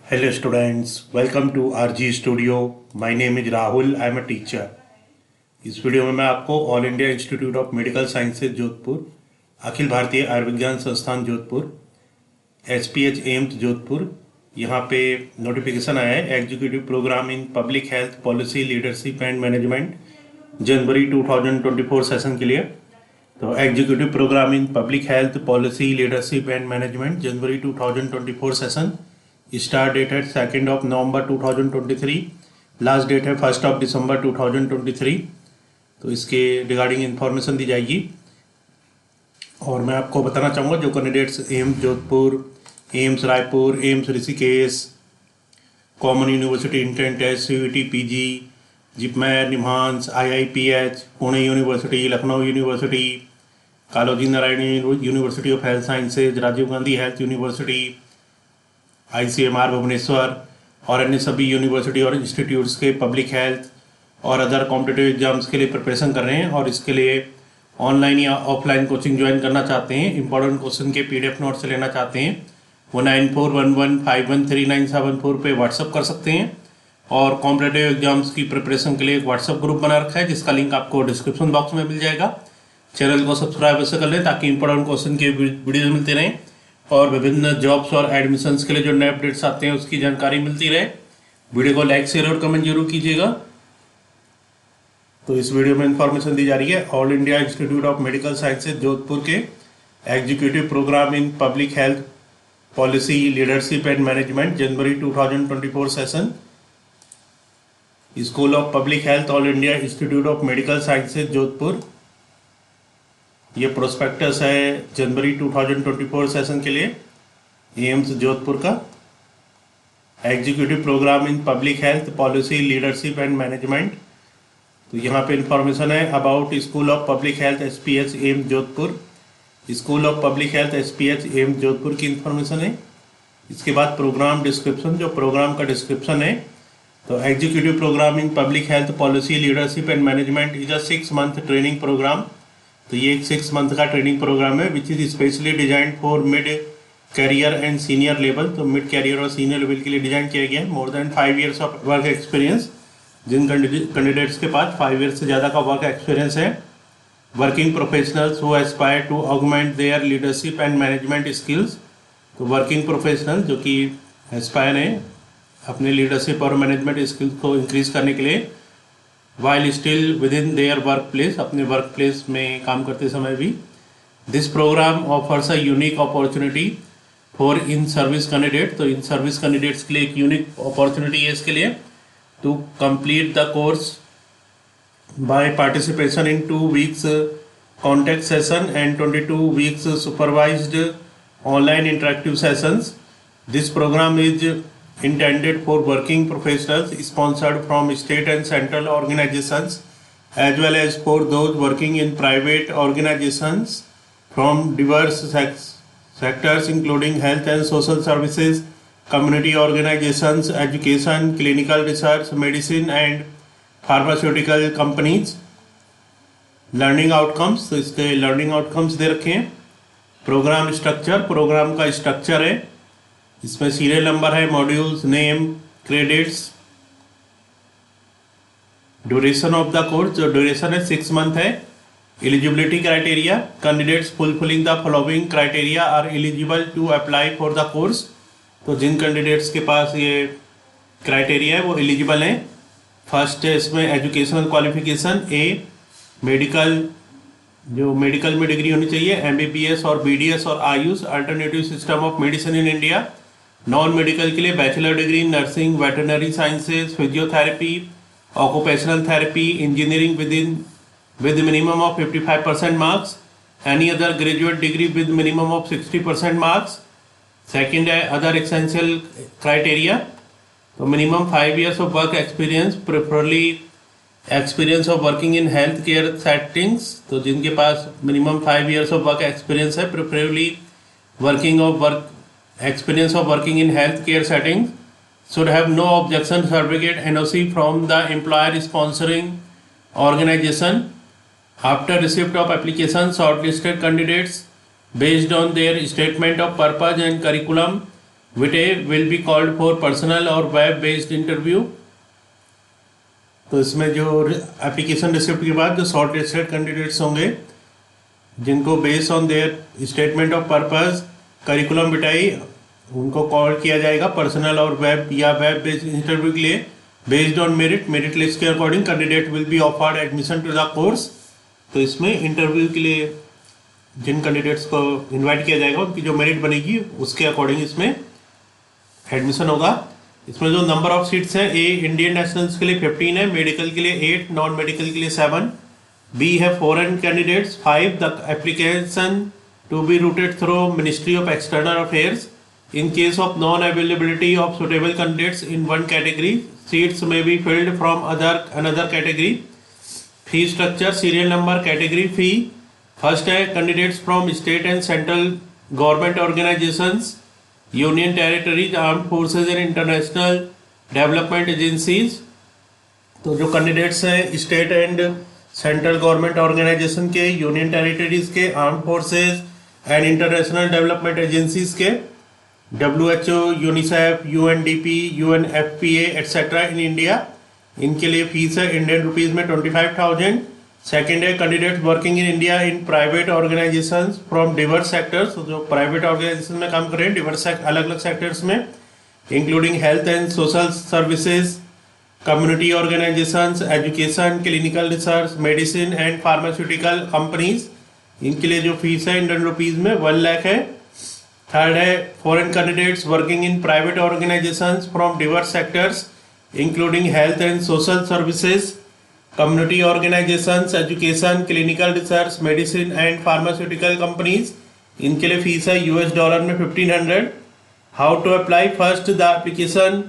Hello students, welcome to RG Studio. My name is Rahul. I am a teacher. इस video में मैं आपको all India institute of medical sciences Jodhpur, Akhil Bharatiya Ayurvigyan संस्थान Jodhpur, SPH AIIMS Jodhpur, यहाँ पे notification आया है executive programme in public health policy leadership and management January 2024 session के लिए। तो executive programme in public health policy leadership and management January 2024 session, start date है 2 नवंबर 2023, last date है 1 दिसंबर 2023। तो इसके रिगार्डिंग इन्फॉर्मेशन दी जाएगी और मैं आपको बताना चाहूँगा जो candidates AIIMS Jodhpur, AIIMS Raipur, AIIMS Rishikesh, common university entrance test, CUET PG, JIPMER, NIMHANS, IIPH, Pune university, Lucknow university, Kaloji Narayana university of health sciences, Rajiv Gandhi health university, ICMR Bhubaneswar और अन्य सभी यूनिवर्सिटी और इंस्टीट्यूट्स के पब्लिक हेल्थ और अदर कॉम्पिटिटिव एग्जाम्स के लिए प्रिपरेशन कर रहे हैं और इसके लिए ऑनलाइन या ऑफलाइन कोचिंग ज्वाइन करना चाहते हैं, इंपॉर्टेंट क्वेश्चन के PDF नोट्स लेना चाहते हैं, वो 9411513974 पे व्हाट्सअप कर सकते हैं। और कॉम्पिटिटिव एग्जाम्स की प्रिपरेशन के लिए एक व्हाट्सअप ग्रुप बना रखा है जिसका लिंक आपको डिस्क्रिप्शन बॉक्स में मिल जाएगा। चैनल को सब्सक्राइब ऐसे कर लें ताकि इंपॉर्टेंट क्वेश्चन के वीडियो मिलते रहें और विभिन्न जॉब्स और एडमिशन्स के लिए जो नए अपडेट्स आते हैं उसकी जानकारी मिलती रहे। वीडियो को लाइक, शेयर और कमेंट जरूर कीजिएगा। तो इस वीडियो में इंफॉर्मेशन दी जा रही है all India institute of medical sciences Jodhpur के executive programme in public health policy leadership and management January 2024 session, school of public health all India institute of medical sciences Jodhpur. ये प्रोस्पेक्टस है जनवरी 2024 सेशन के लिए AIIMS Jodhpur का। Executive programme in public health policy leadership and management, तो यहाँ पे information है about school of public health SPH AIIMS Jodhpur, school of public health SPH AIIMS Jodhpur की इंफॉर्मेशन है। इसके बाद प्रोग्राम डिस्क्रिप्शन, जो प्रोग्राम का डिस्क्रिप्शन है, तो executive programme in public health policy leadership and management is a 6 month training programme. तो ये एक 6 मंथ का ट्रेनिंग प्रोग्राम है विच is specially design for mid career and senior level. तो मिड कैरियर और सीनियर लेवल के लिए डिजाइन किया गया है। More than 5 years of work experience, जिन कैंडिडेट्स के पास 5 years से ज़्यादा का वर्क एक्सपीरियंस है, working professionals who aspire to augment their leadership and management skills. तो वर्किंग प्रोफेशनल जो कि एस्पायर हैं अपने लीडरशिप और मैनेजमेंट स्किल्स को इंक्रीज करने के लिए, while still within their work place, अपने वर्क प्लेस में काम करते समय भी। This programme offers a unique opportunity for in service candidate. तो इन सर्विस कैंडिडेट्स के लिए एक यूनिक अपॉर्चुनिटी है इसके लिए to complete the course by participation in 2 weeks contact session and 22 weeks supervised online interactive sessions. This programme is intended for working professionals sponsored from state and central organizations as well as for those working in private organizations from diverse sectors including health and social services, community organizations, education, clinical research, medicine and pharmaceutical companies. Learning outcomes, तो इसके learning outcomes दे रखे हैं। Programme structure, programme का structure है, इसमें serial number है, modules, name, credits, duration of the course, जो ड्यूरेशन है 6 मंथ है। Eligibility criteria, candidates fulfilling the following criteria are eligible to apply for the course. तो जिन कैंडिडेट्स के पास ये क्राइटेरिया है वो एलिजिबल हैं। फर्स्ट है इसमें एजुकेशनल क्वालिफिकेशन, मेडिकल, जो मेडिकल में डिग्री होनी चाहिए, MBBS और BDS और Ayush alternative system of medicine in India. Non medical के लिए bachelor degree in nursing, veterinary sciences, physiotherapy, occupational therapy, engineering with minimum of 55% marks, any other graduate degree with minimum of 60% marks. Second है other essential criteria, तो minimum 5 years of work experience, preferably experience of working in health care settings. तो जिनके पास minimum 5 years of work experience है, preferably experience of working in health care settings, should have no objection certificate NOC from the employer sponsoring organization. After receipt of application, shortlisted candidates based on their statement of purpose and curriculum vitae will be called for personal और web based interview। तो इसमें जो application receipt के बाद जो short listed candidates होंगे जिनको based on their statement of purpose curriculum vitae उनको कॉल किया जाएगा पर्सनल और वेब या वेब बेस्ड इंटरव्यू के लिए। बेस्ड ऑन मेरिट लिस्ट के according candidate will be offered admission to the course. तो इसमें इंटरव्यू के लिए जिन कैंडिडेट्स को इनवाइट किया जाएगा उनकी जो मेरिट बनेगी उसके अकॉर्डिंग इसमें एडमिशन होगा। इसमें जो नंबर ऑफ सीट्स हैं, ए इंडियन नेशनल्स के लिए 15 है, मेडिकल के लिए 8, नॉन मेडिकल के लिए 7, बी है foreign candidates 5। The application to be routed through ministry of external affairs. In case of non-availability of suitable candidates in one category, seats may be filled from another category. Fee structure, serial number, category fee. First है candidates from state and central government organizations, union territories, armed forces and international development agencies। तो जो candidates हैं state and central government organization के, union territories के, armed forces and international development agencies के, WHO, UNICEF, UNDP, UNFPA etcetera in India, इनके लिए fees है Indian rupees में 25,000। सेकेंड है candidate working in India in private organisations from diverse sectors, जो private organisation में काम कर रहे हैं डिवर्स अलग अलग सेक्टर्स में, including health and social services, community organisations, education, clinical research, medicine and pharmaceutical companies. इनके लिए जो फीस है इंडियन रुपीज़ में 1 लाख है। थर्ड है foreign candidates working in private organisations from diverse sectors including health and social services, community organisations, education, clinical research, medicine and pharmaceutical companies. इनके लिए fees है $1500 में 1500। How to apply, first the application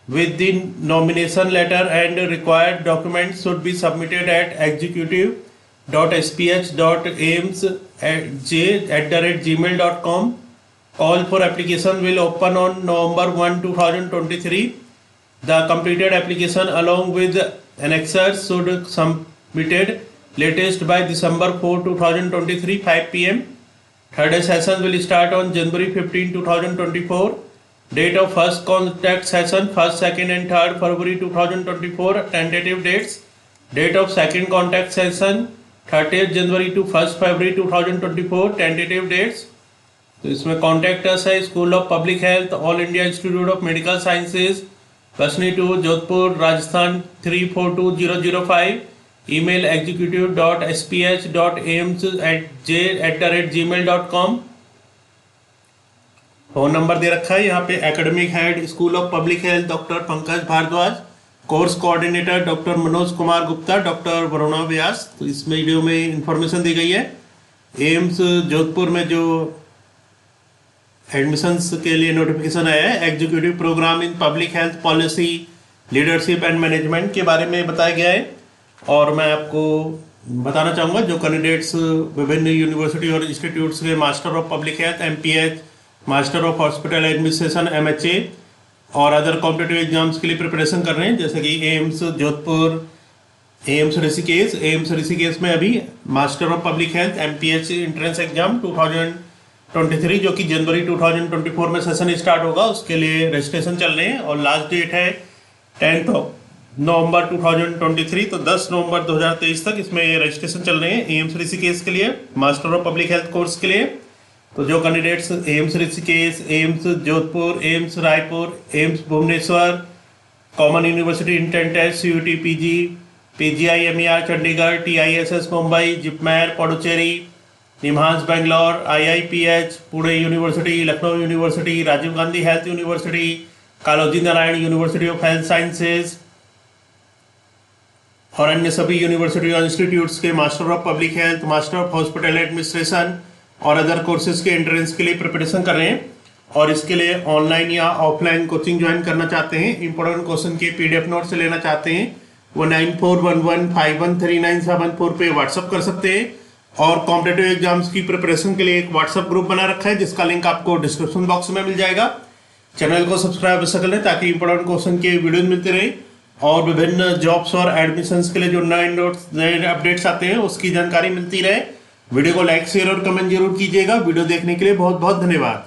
with the nomination letter and required documents should be submitted at executive.sph.aimsj@gmail.com। Call for application will open on November 1, 2023. The completed application along with annexures should submitted latest by December 4, 2023, 5 p.m. Third session will start on January 15, 2024. Date of first contact session 1st, 2nd and 3rd February 2024. Tentative dates. Date of second contact session 30th January to 1st February 2024. Tentative dates। तो इसमें contact us है school of public health, all India institute of medical sciences, Basni 2, Jodhpur, Rajasthan 342005। Email executive.sph.aimsj@gmail.com। Phone number दे रखा है यहाँ पे। Academic head school of public health doctor Pankaj Bhardwaj, course coordinator doctor Manoj Kumar Gupta, doctor Varuna Vyas. तो इस वीडियो में इंफॉर्मेशन दी गई है। एम्स जोधपुर में जो एडमिशंस के लिए नोटिफिकेशन आया है, executive programme in public health policy leadership and management के बारे में बताया गया है। और मैं आपको बताना चाहूँगा जो कैंडिडेट्स विभिन्न यूनिवर्सिटी और इंस्टीट्यूट्स के master of public health MPH, master of hospital administration MHA और अदर कॉम्पिटिटिव एग्जाम्स के लिए प्रिपरेशन कर रहे हैं, जैसे कि एम्स जोधपुर, एम्स ऋषिकेश में अभी master of public health MPH entrance exam 2023 जो कि जनवरी 2024 में सेशन स्टार्ट होगा, उसके लिए रजिस्ट्रेशन चल रहे हैं और लास्ट डेट है 10 नवंबर 2023। तो 10 नवंबर 2023 तक इसमें रजिस्ट्रेशन चल रहे हैं एम्स ऋषिकेश के लिए master of public health course के लिए। तो जो candidates AIIMS Rishikesh, AIIMS Jodhpur, AIIMS Raipur, AIIMS Bhubaneswar, common university intent test CUT PG, PGI MER Chandigarh, TISS Mumbai, JIPMER Puducherry, NIMHANS Bangalore, IIPH Pune university, Lucknow university, Rajiv Gandhi health university, Kaloji Narayana university of health sciences और अन्य सभी university और institutes के master of public health, master of hospital administration और other courses के entrance के लिए preparation कर रहे हैं। और इसके लिए ऑनलाइन या ऑफलाइन कोचिंग ज्वाइन करना चाहते हैं, इंपॉर्टेंट क्वेश्चन के PDF नोट से लेना चाहते हैं, वो 9411513974 पे व्हाट्सअप कर सकते हैं। और कॉम्पिटिटिव एग्जाम्स की प्रिपरेशन के लिए एक व्हाट्सअप ग्रुप बना रखा है जिसका लिंक आपको डिस्क्रिप्शन बॉक्स में मिल जाएगा। चैनल को सब्सक्राइब कर लें ताकि इंपॉर्टेंट क्वेश्चन के वीडियो मिलते रहे और विभिन्न जॉब्स और एडमिशंस के लिए जो नए अपडेट्स आते हैं उसकी जानकारी मिलती रहे। वीडियो को लाइक, शेयर और कमेंट जरूर कीजिएगा। वीडियो देखने के लिए बहुत बहुत धन्यवाद।